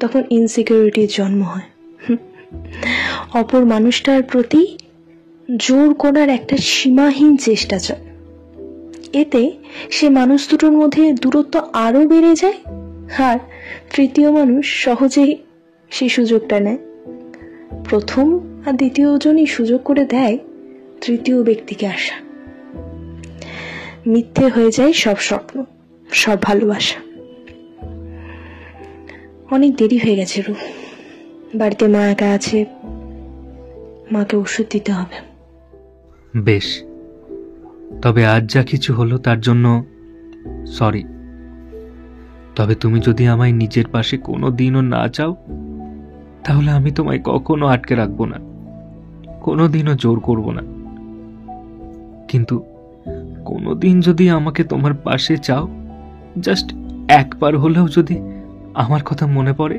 তখন ইনসিকিউরিটির জন্ম হয়। অপর মানুষটার প্রতি জোর করার একটা সীমাহীন চেষ্টা চলে। এতে সে মানুষ দুটোর মধ্যে দূরত্ব আরো বেড়ে যায়, আর তৃতীয় মানুষ সহজেই সেই সুযোগটা নেয়। প্রথম আর দ্বিতীয় জনই সুযোগ করে দেয় তৃতীয় ব্যক্তিকে আসা। মিথ্যে হয়ে যায় সব স্বপ্ন, সব ভালোবাসা। অনেক দেরি হয়ে গেছে রু, বাড়িতে মা একা আছে, মাকে ওষুধ দিতে হবে। বেশ, তবে আজ যা কিছু হলো তার জন্য সরি। তবে তুমি যদি আমায় নিজের পাশে কোনো দিনও না চাও, তাহলে আমি তোমায় কখনো আটকে রাখবো না, কোনোদিনও জোর করব না। কিন্তু কোনোদিন যদি আমাকে তোমার পাশে চাও, জাস্ট একবার হলেও যদি আমার কথা মনে পড়ে,